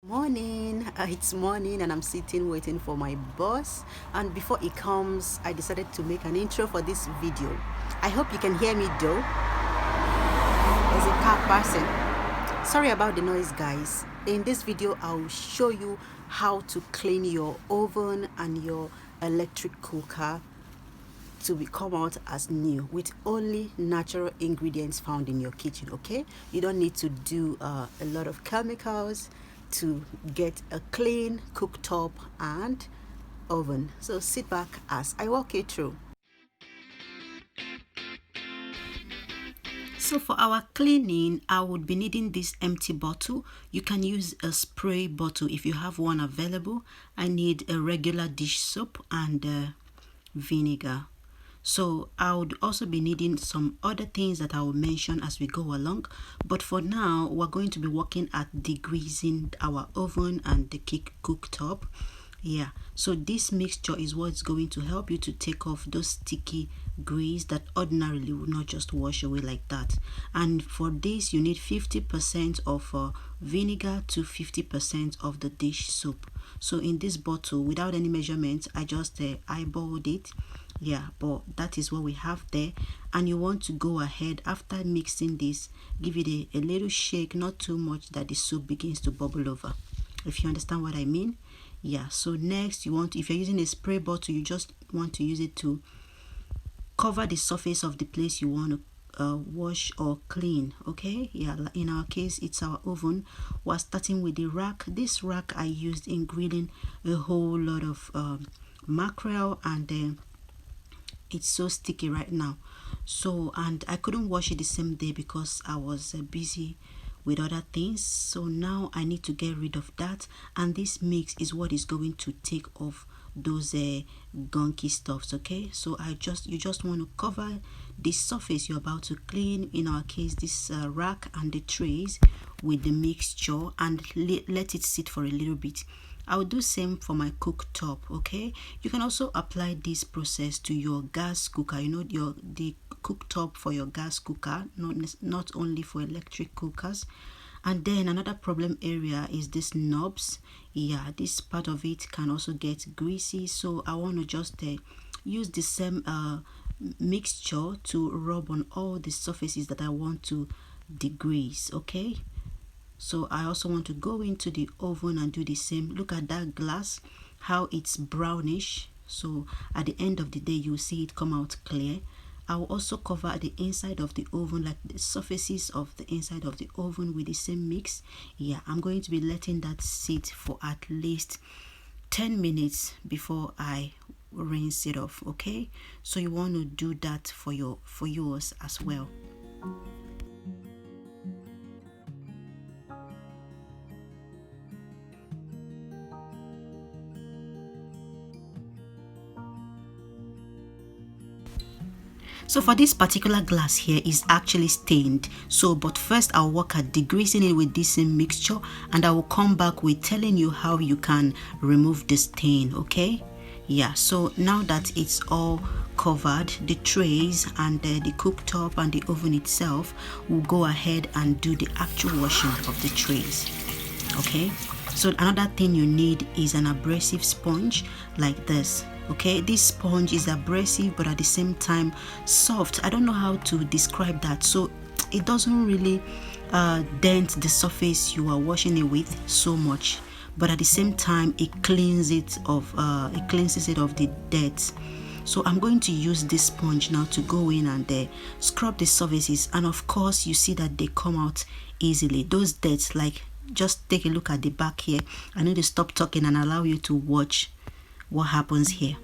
Morning, it's morning and I'm sitting waiting for my boss, and before he comes I decided to make an intro for this video. I hope you can hear me though. There's a car passing. Sorry about the noise, guys. In this video I'll show you how to clean your oven and your electric cooker to come out as new with only natural ingredients found in your kitchen. Okay, you don't need to do a lot of chemicals to get a clean cooktop and oven. So sit back as I walk you through. So for our cleaning, I would be needing this empty bottle. You can use a spray bottle if you have one available. I need a regular dish soap and vinegar. So I would also be needing some other things that I will mention as we go along, but for now we're going to be working at degreasing our oven and the cooktop. Yeah, so this mixture is what's going to help you to take off those sticky grease that ordinarily would not just wash away like that. And for this you need 50% of vinegar to 50% of the dish soap. So in this bottle, without any measurements, I just eyeballed it. Yeah, but that is what we have there. And you want to go ahead after mixing this, give it a little shake, not too much that the soup begins to bubble over, if you understand what I mean. Yeah, so next you want, if you're using a spray bottle, you just want to use it to cover the surface of the place you want to wash or clean. Okay, yeah, in our case it's our oven. We're starting with the rack. This rack I used in grilling a whole lot of mackerel, and it's so sticky right now. So, and I couldn't wash it the same day because I was busy with other things. So now I need to get rid of that, and this mix is what is going to take off those gunky stuffs. Okay, so you just want to cover the surface you're about to clean, in our case this rack and the trays, with the mixture, and let it sit for a little bit. I'll do same for my cooktop. Okay, you can also apply this process to your gas cooker, you know, the cooktop for your gas cooker, not only for electric cookers. And then another problem area is this knobs. Yeah, this part of it can also get greasy, so I want to just use the same mixture to rub on all the surfaces that I want to degrease. Okay, so I also want to go into the oven and do the same. Look at that glass, how it's brownish. So at the end of the day you'll see it come out clear. I will also cover the inside of the oven, like the surfaces of the inside of the oven, with the same mix. Yeah, I'm going to be letting that sit for at least 10 minutes before I rinse it off. Okay, so you want to do that for yours as well. So for this particular glass here is actually stained, so but first I'll work at degreasing it with this same mixture, and I will come back with telling you how you can remove the stain. Okay, yeah, so now that it's all covered, the trays and the cooktop and the oven itself, we'll go ahead and do the actual washing of the trays. Okay, so another thing you need is an abrasive sponge like this. Okay, this sponge is abrasive but at the same time soft. I don't know how to describe that. So it doesn't really dent the surface you are washing it with so much, but at the same time it cleanses it of the dirt. So I'm going to use this sponge now to go in and scrub the surfaces, and of course you see that they come out easily. Those dirts, like, just take a look at the back here. I need to stop talking and allow you to watch what happens here.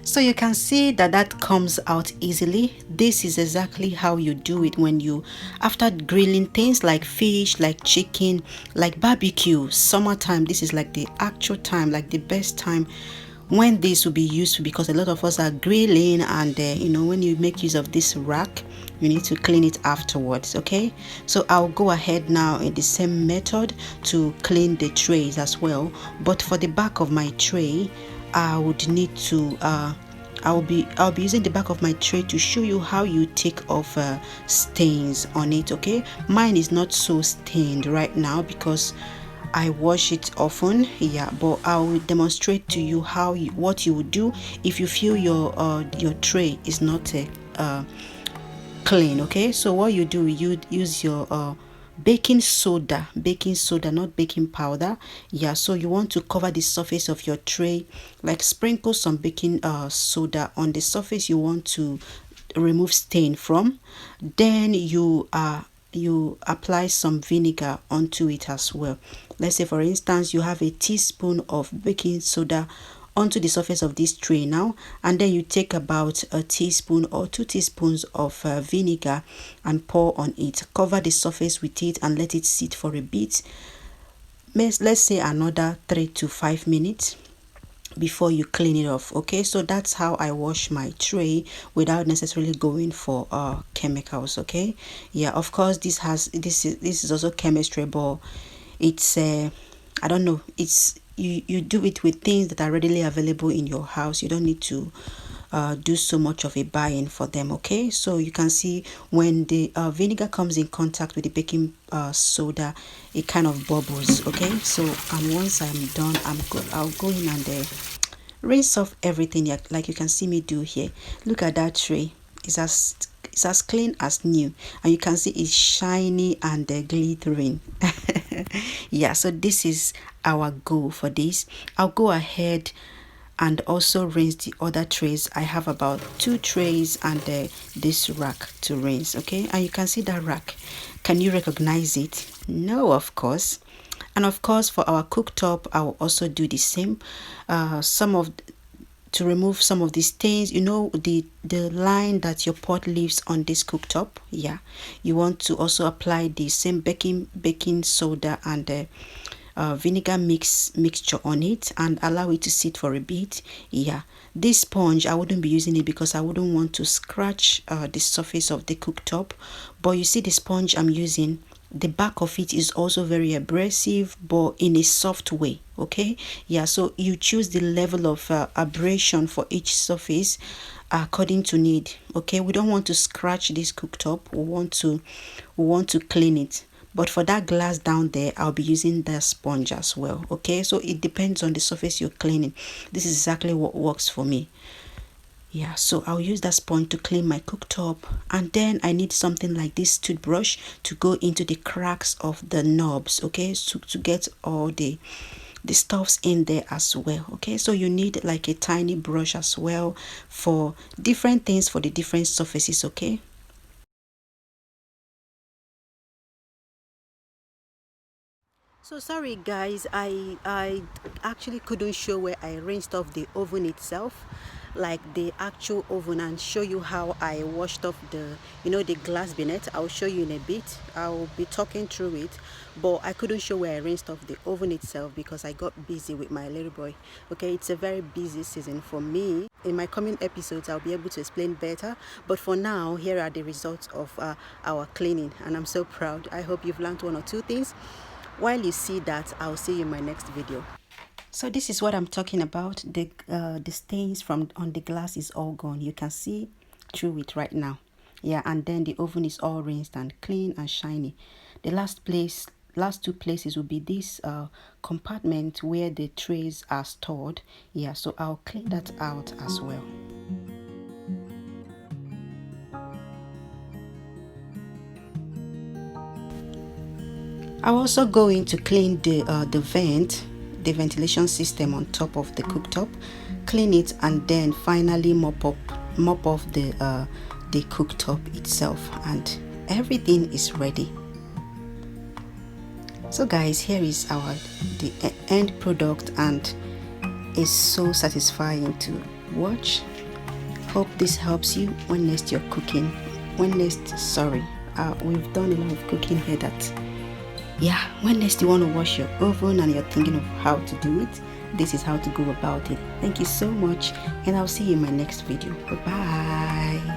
So you can see that comes out easily. This is exactly how you do it when you, after grilling things like fish, like chicken, like barbecue, summertime. This is like the actual time, like the best time when this will be useful, because a lot of us are grilling, and you know, when you make use of this rack, you need to clean it afterwards. Okay, so I'll go ahead now in the same method to clean the trays as well, but for the back of my tray I would need to I'll be using the back of my tray to show you how you take off stains on it. Okay, mine is not so stained right now because I wash it often. Yeah, but I will demonstrate to you what you would do if you feel your tray is not clean. Okay, so what you do, you use your baking soda, not baking powder. Yeah, so you want to cover the surface of your tray, like sprinkle some baking soda on the surface you want to remove stain from. Then you apply some vinegar onto it as well. Let's say for instance you have a teaspoon of baking soda onto the surface of this tray now, and then you take about a teaspoon or 2 teaspoons of vinegar and pour on it. Cover the surface with it and let it sit for a bit. Let's say another 3 to 5 minutes before you clean it off. Okay, so that's how I wash my tray without necessarily going for chemicals. Okay, yeah, of course this is also chemistry, but it's I don't know, it's you do it with things that are readily available in your house. You don't need to do so much of a buy-in for them. Okay, so you can see when the vinegar comes in contact with the baking soda, it kind of bubbles. Okay, so and once I'm done, I'll go in and rinse off everything like you can see me do here. Look at that tray, it's as clean as new, and you can see it's shiny and glittering. Yeah, so this is our goal for this. I'll go ahead and also rinse the other trays. I have about 2 trays and this rack to rinse. Okay, and you can see that rack. Can you recognize it? No, of course. And of course for our cooktop I will also do the same. To remove some of the stains, you know, the line that your pot leaves on this cooktop. Yeah, you want to also apply the same baking soda and vinegar mixture on it and allow it to sit for a bit. Yeah, this sponge I wouldn't be using it because I wouldn't want to scratch the surface of the cooktop, but you see the sponge I'm using, the back of it is also very abrasive, but in a soft way. Okay, yeah, so you choose the level of abrasion for each surface according to need. Okay, we don't want to scratch this cooktop, we want to clean it. But for that glass down there, I'll be using the sponge as well. Okay, so it depends on the surface you're cleaning. This is exactly what works for me. Yeah, so I'll use that sponge to clean my cooktop, and then I need something like this toothbrush to go into the cracks of the knobs. Okay, so to get all the stuffs in there as well. Okay, so you need like a tiny brush as well for different things for the different surfaces. Okay. So sorry guys, I actually couldn't show where I rinsed off the oven itself, like the actual oven, and show you how I washed off the the glass beneath. I'll show you in a bit. I'll be talking through it, but I couldn't show where I rinsed off the oven itself because I got busy with my little boy. Okay, it's a very busy season for me. In my coming episodes I'll be able to explain better, but for now here are the results of our cleaning, and I'm so proud. I hope you've learned 1 or 2 things. While you see that, I'll see you in my next video. So this is what I'm talking about. The stains from on the glass is all gone. You can see through it right now. Yeah, and then the oven is all rinsed and clean and shiny. The last 2 places will be this compartment where the trays are stored. Yeah, so I'll clean that out as well. I'm also going to clean the ventilation system on top of the cooktop, clean it, and then finally mop off the cooktop itself, and everything is ready. So guys, here is the end product, and it's so satisfying to watch. Hope this helps you when next you're cooking. We've done a lot of cooking here that, yeah, when next you want to wash your oven and you're thinking of how to do it, this is how to go about it. Thank you so much, and I'll see you in my next video. Bye bye.